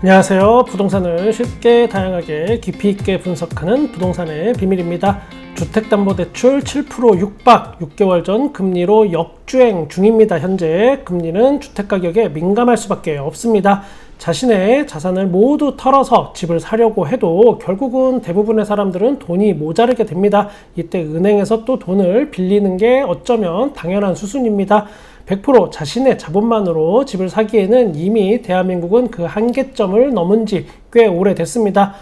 안녕하세요. 부동산을 쉽게 다양하게 깊이 있게 분석하는 부동산의 비밀입니다. 주택담보대출 7% 육박 6개월 전 금리로 역주행 중입니다. 현재 금리는 주택가격에 민감할 수밖에 없습니다. 자신의 자산을 모두 털어서 집을 사려고 해도 결국은 대부분의 사람들은 돈이 모자르게 됩니다. 이때 은행에서 또 돈을 빌리는 게 어쩌면 당연한 수순입니다. 100% 자신의 자본만으로 집을 사기에는 이미 대한민국은 그 한계점을 넘은 지 꽤 오래됐습니다.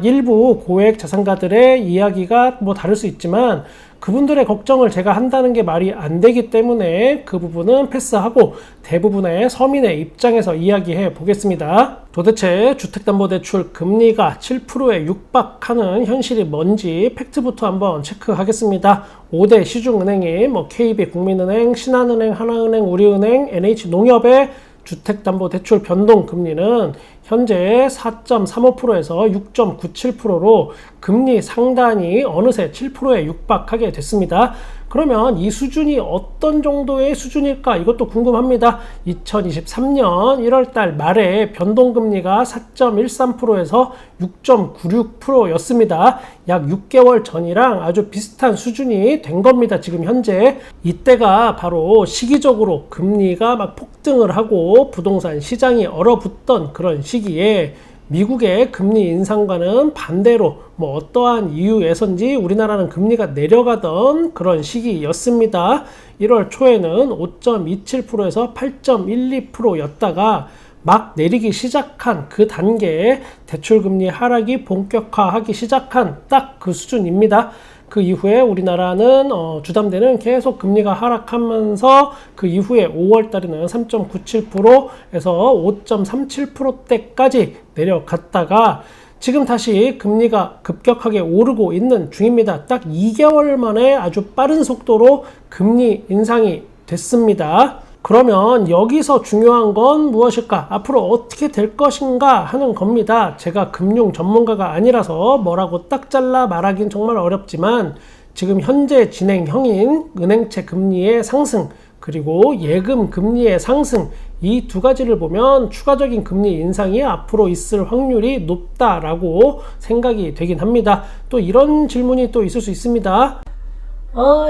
일부 고액 자산가들의 이야기가 다를 수 있지만 그분들의 걱정을 제가 한다는 게 말이 안 되기 때문에 그 부분은 패스하고 대부분의 서민의 입장에서 이야기해 보겠습니다. 도대체 주택담보대출 금리가 7%에 육박하는 현실이 뭔지 팩트부터 한번 체크하겠습니다. 5대 시중은행인 KB 국민은행, 신한은행, 하나은행, 우리은행, NH농협의 주택담보대출 변동금리는 현재 4.35%에서 6.97%로 금리 상단이 어느새 7%에 육박하게 됐습니다. 그러면 이 수준이 어떤 정도의 수준일까? 이것도 궁금합니다. 2023년 1월달 말에 변동금리가 4.13%에서 6.96%였습니다. 약 6개월 전이랑 아주 비슷한 수준이 된 겁니다. 지금 현재 이때가 바로 시기적으로 금리가 막 폭등을 하고 부동산 시장이 얼어붙던 그런 시기에 미국의 금리 인상과는 반대로 어떠한 이유에선지 우리나라는 금리가 내려가던 그런 시기였습니다. 1월 초에는 5.27%에서 8.12%였다가 막 내리기 시작한 그 단계에 대출금리 하락이 본격화하기 시작한 딱 그 수준입니다. 그 이후에 우리나라는 주담대는 계속 금리가 하락하면서 그 이후에 5월 달에는 3.97%에서 5.37%대까지 내려갔다가 지금 다시 금리가 급격하게 오르고 있는 중입니다. 딱 2개월 만에 아주 빠른 속도로 금리 인상이 됐습니다. 그러면 여기서 중요한 건 무엇일까? 앞으로 어떻게 될 것인가 하는 겁니다. 제가 금융 전문가가 아니라서 뭐라고 딱 잘라 말하긴 정말 어렵지만 지금 현재 진행형인 은행채 금리의 상승 그리고 예금 금리의 상승 이 두 가지를 보면 추가적인 금리 인상이 앞으로 있을 확률이 높다라고 생각이 되긴 합니다. 또 이런 질문이 또 있을 수 있습니다.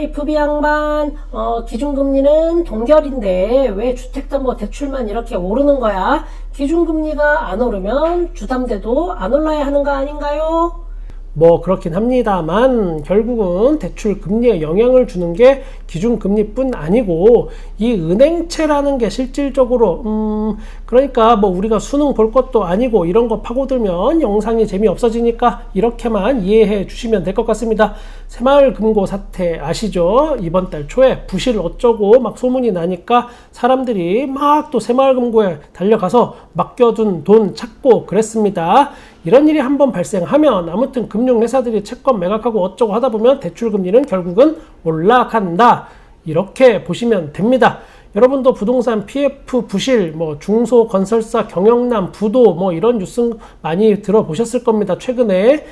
이 부비 양반, 기준금리는 동결인데 왜 주택담보대출만 이렇게 오르는 거야? 기준금리가 안 오르면 주담대도 안 올라야 하는 거 아닌가요? 그렇긴 합니다만 결국은 대출 금리에 영향을 주는 게 기준금리뿐 아니고 이 은행채라는 게 실질적으로 그러니까 우리가 수능 볼 것도 아니고 이런 거 파고들면 영상이 재미없어지니까 이렇게만 이해해 주시면 될 것 같습니다. 새마을금고 사태 아시죠? 이번 달 초에 부실 어쩌고 막 소문이 나니까 사람들이 막 또 새마을금고에 달려가서 맡겨둔 돈 찾고 그랬습니다. 이런 일이 한번 발생하면 아무튼 금융회사들이 채권 매각하고 어쩌고 하다 보면 대출금리는 결국은 올라간다. 이렇게 보시면 됩니다. 여러분도 부동산 PF 부실, 중소건설사 경영난 부도 이런 뉴스 많이 들어보셨을 겁니다. 최근에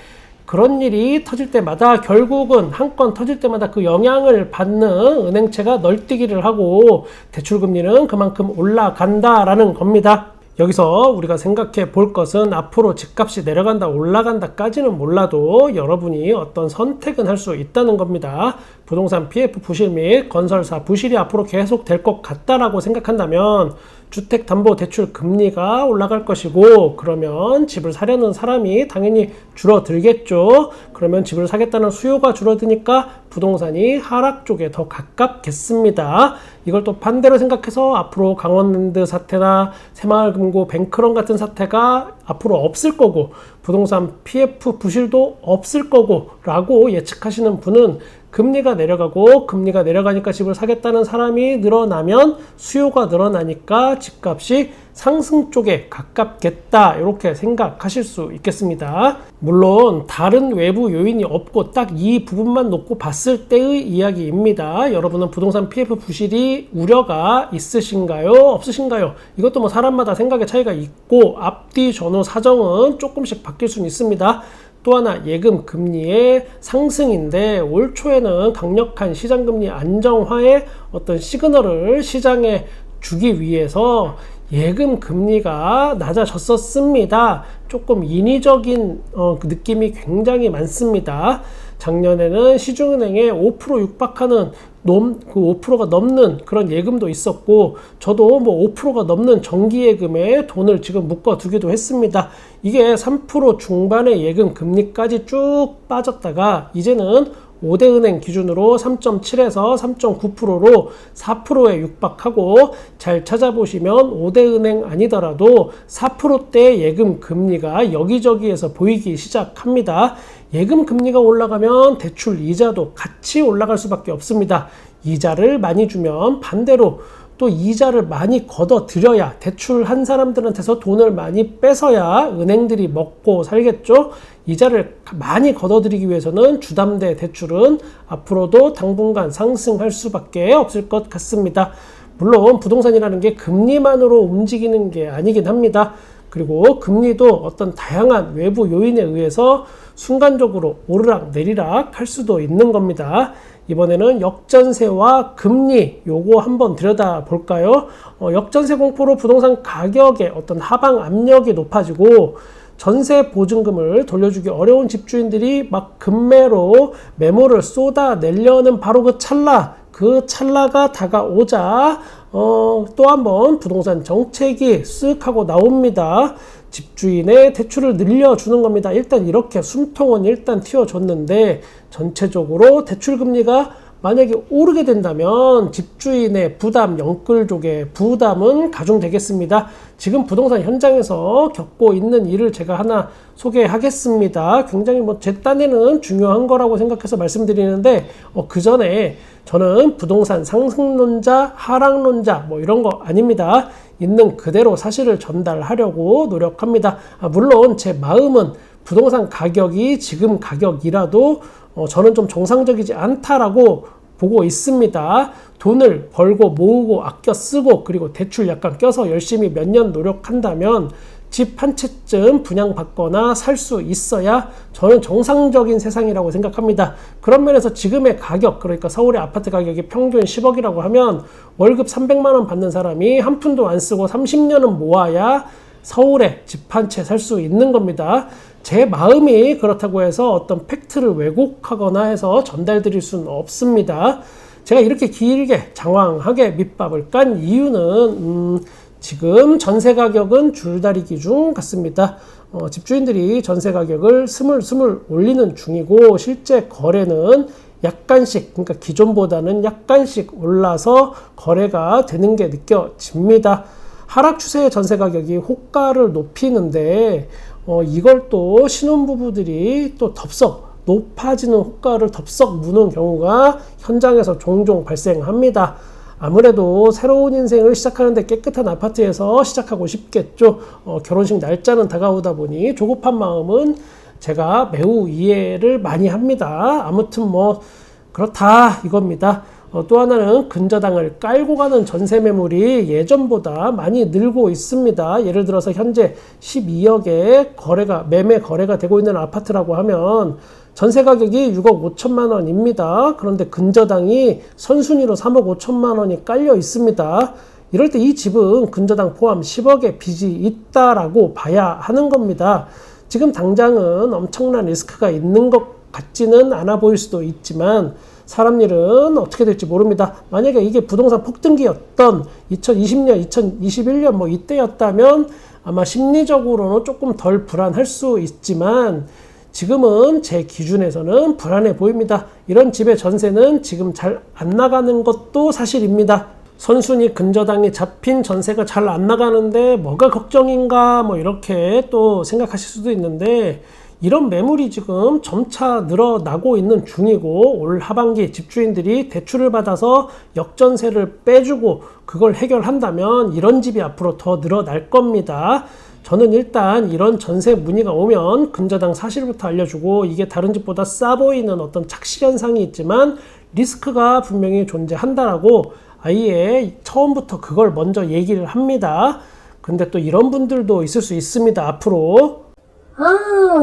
그런 일이 터질 때마다 결국은 한 건 터질 때마다 그 영향을 받는 은행채가 널뛰기를 하고 대출금리는 그만큼 올라간다라는 겁니다. 여기서 우리가 생각해 볼 것은 앞으로 집값이 내려간다 올라간다까지는 몰라도 여러분이 어떤 선택은 할 수 있다는 겁니다. 부동산 PF 부실 및 건설사 부실이 앞으로 계속 될 것 같다라고 생각한다면 주택담보대출 금리가 올라갈 것이고 그러면 집을 사려는 사람이 당연히 줄어들겠죠. 그러면 집을 사겠다는 수요가 줄어드니까 부동산이 하락 쪽에 더 가깝겠습니다. 이걸 또 반대로 생각해서 앞으로 강원랜드 사태나 새마을금고 뱅크런 같은 사태가 앞으로 없을 거고 부동산 PF 부실도 없을 거고 라고 예측하시는 분은 금리가 내려가고 금리가 내려가니까 집을 사겠다는 사람이 늘어나면 수요가 늘어나니까 집값이 상승 쪽에 가깝겠다 이렇게 생각하실 수 있겠습니다. 물론 다른 외부 요인이 없고 딱 이 부분만 놓고 봤을 때의 이야기입니다. 여러분은 부동산 PF 부실이 우려가 있으신가요? 없으신가요? 이것도 사람마다 생각의 차이가 있고 앞뒤 전후 사정은 조금씩 바뀔 수는 있습니다. 또 하나 예금 금리의 상승인데 올 초에는 강력한 시장금리 안정화의 어떤 시그널을 시장에 주기 위해서 예금 금리가 낮아졌었습니다. 조금 인위적인 그 느낌이 굉장히 많습니다. 작년에는 시중은행에 5% 육박하는 그 5%가 넘는 그런 예금도 있었고, 저도 뭐 5%가 넘는 정기예금에 돈을 지금 묶어두기도 했습니다. 이게 3% 중반의 예금 금리까지 쭉 빠졌다가 이제는 5대 은행 기준으로 3.7에서 3.9%로 4%에 육박하고, 잘 찾아보시면 5대 은행 아니더라도 4%대 예금 금리가 여기저기에서 보이기 시작합니다. 예금 금리가 올라가면 대출 이자도 같이 올라갈 수밖에 없습니다. 이자를 많이 주면 반대로 또 이자를 많이 걷어들여야, 대출한 사람들한테서 돈을 많이 뺏어야 은행들이 먹고 살겠죠. 이자를 많이 걷어들이기 위해서는 주담대 대출은 앞으로도 당분간 상승할 수밖에 없을 것 같습니다. 물론 부동산이라는 게 금리만으로 움직이는 게 아니긴 합니다. 그리고 금리도 어떤 다양한 외부 요인에 의해서 순간적으로 오르락 내리락 할 수도 있는 겁니다. 이번에는 역전세와 금리, 요거 한번 들여다 볼까요? 역전세 공포로 부동산 가격의 어떤 하방 압력이 높아지고, 전세 보증금을 돌려주기 어려운 집주인들이 막 급매로 매물을 쏟아내려는 바로 그 찰나가 다가오자 또 한번 부동산 정책이 쓱 하고 나옵니다. 집주인의 대출을 늘려주는 겁니다. 일단 이렇게 숨통은 일단 틔워줬는데, 전체적으로 대출금리가 만약에 오르게 된다면 집주인의 부담, 영끌족의 부담은 가중되겠습니다. 지금 부동산 현장에서 겪고 있는 일을 제가 하나 소개하겠습니다. 굉장히 제 딴에는 중요한 거라고 생각해서 말씀드리는데, 그 전에 저는 부동산 상승론자, 하락론자 이런 거 아닙니다. 있는 그대로 사실을 전달하려고 노력합니다. 물론 제 마음은 부동산 가격이 지금 가격이라도 저는 좀 정상적이지 않다라고 보고 있습니다. 돈을 벌고 모으고 아껴 쓰고 그리고 대출 약간 껴서 열심히 몇 년 노력한다면 집 한 채쯤 분양받거나 살 수 있어야 저는 정상적인 세상이라고 생각합니다. 그런 면에서 지금의 가격, 그러니까 서울의 아파트 가격이 평균 10억이라고 하면 월급 300만 원 받는 사람이 한 푼도 안 쓰고 30년은 모아야 서울에 집 한 채 살 수 있는 겁니다. 제 마음이 그렇다고 해서 어떤 팩트를 왜곡하거나 해서 전달드릴 수는 없습니다. 제가 이렇게 길게 장황하게 밑밥을 깐 이유는 지금 전세 가격은 줄다리 기중 같습니다. 집주인들이 전세 가격을 스물스물 올리는 중이고, 실제 거래는 약간씩, 그러니까 기존보다는 약간씩 올라서 거래가 되는 게 느껴집니다. 하락 추세의 전세 가격이 호가를 높이는데 이걸 또 신혼부부들이 또 덥석 높아지는 호가를 덥석 무는 경우가 현장에서 종종 발생합니다. 아무래도 새로운 인생을 시작하는데 깨끗한 아파트에서 시작하고 싶겠죠. 결혼식 날짜는 다가오다 보니 조급한 마음은 제가 매우 이해를 많이 합니다. 아무튼 그렇다 이겁니다. 또 하나는 근저당을 깔고 가는 전세 매물이 예전보다 많이 늘고 있습니다. 예를 들어서 현재 12억에 매매 거래가 되고 있는 아파트라고 하면 전세 가격이 6억 5천만 원입니다. 그런데 근저당이 선순위로 3억 5천만 원이 깔려 있습니다. 이럴 때 이 집은 근저당 포함 10억의 빚이 있다라고 봐야 하는 겁니다. 지금 당장은 엄청난 리스크가 있는 것 같지는 않아 보일 수도 있지만 사람 일은 어떻게 될지 모릅니다. 만약에 이게 부동산 폭등기였던 2020년, 2021년 이때였다면 아마 심리적으로는 조금 덜 불안할 수 있지만 지금은 제 기준에서는 불안해 보입니다. 이런 집의 전세는 지금 잘 안 나가는 것도 사실입니다. 선순위 근저당이 잡힌 전세가 잘 안 나가는데 뭐가 걱정인가 이렇게 또 생각하실 수도 있는데, 이런 매물이 지금 점차 늘어나고 있는 중이고, 올 하반기 집주인들이 대출을 받아서 역전세를 빼주고 그걸 해결한다면 이런 집이 앞으로 더 늘어날 겁니다. 저는 일단 이런 전세 문의가 오면 근저당 사실부터 알려주고, 이게 다른 집보다 싸 보이는 어떤 착시 현상이 있지만 리스크가 분명히 존재한다라고 아예 처음부터 그걸 먼저 얘기를 합니다. 근데 또 이런 분들도 있을 수 있습니다. 앞으로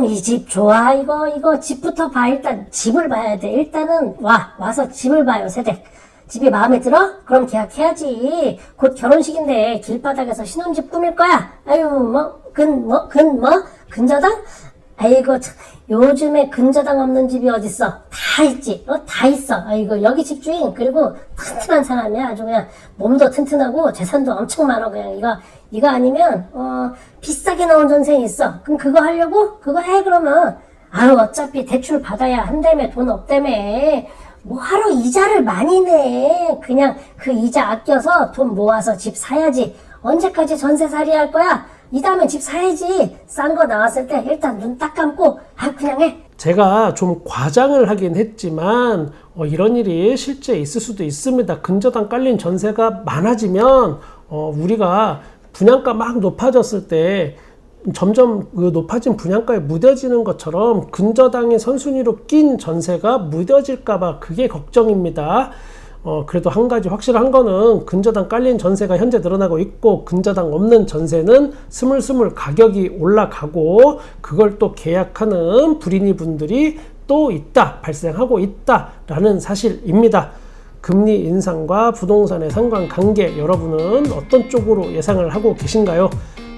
이 집 좋아. 이거 집부터 봐. 일단 집을 봐야 돼. 일단은 와서 집을 봐요. 세대. 집이 마음에 들어? 그럼 계약해야지. 곧 결혼식인데 길바닥에서 신혼집 꾸밀 거야. 아유, 근저당? 아이고, 참, 요즘에 근저당 없는 집이 어딨어. 다 있지. 다 있어. 아이고, 여기 집주인. 그리고 튼튼한 사람이야. 아주 그냥 몸도 튼튼하고 재산도 엄청 많아. 그냥 이거 아니면, 비싸게 나온 전세 있어. 그럼 그거 하려고? 그거 해, 그러면. 아유, 어차피 대출 받아야 한다며, 돈 없다며. 뭐하러 이자를 많이 내. 그냥 그 이자 아껴서 돈 모아서 집 사야지. 언제까지 전세살이 할 거야? 이 다음에 집 사야지. 싼 거 나왔을 때 일단 눈 딱 감고 그냥 해. 제가 좀 과장을 하긴 했지만 이런 일이 실제 있을 수도 있습니다. 근저당 깔린 전세가 많아지면 우리가 분양가 막 높아졌을 때 점점 그 높아진 분양가에 무뎌지는 것처럼 근저당의 선순위로 낀 전세가 무뎌질까봐 그게 걱정입니다. 그래도 한 가지 확실한 거는 근저당 깔린 전세가 현재 늘어나고 있고 근저당 없는 전세는 스물스물 가격이 올라가고 그걸 또 계약하는 불인이 분들이 또 발생하고 있다라는 사실입니다. 금리 인상과 부동산의 상관관계 여러분은 어떤 쪽으로 예상을 하고 계신가요?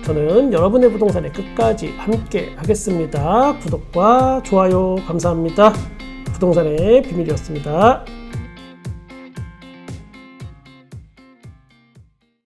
저는 여러분의 부동산에 끝까지 함께 하겠습니다. 구독과 좋아요 감사합니다. 부동산의 비밀이었습니다.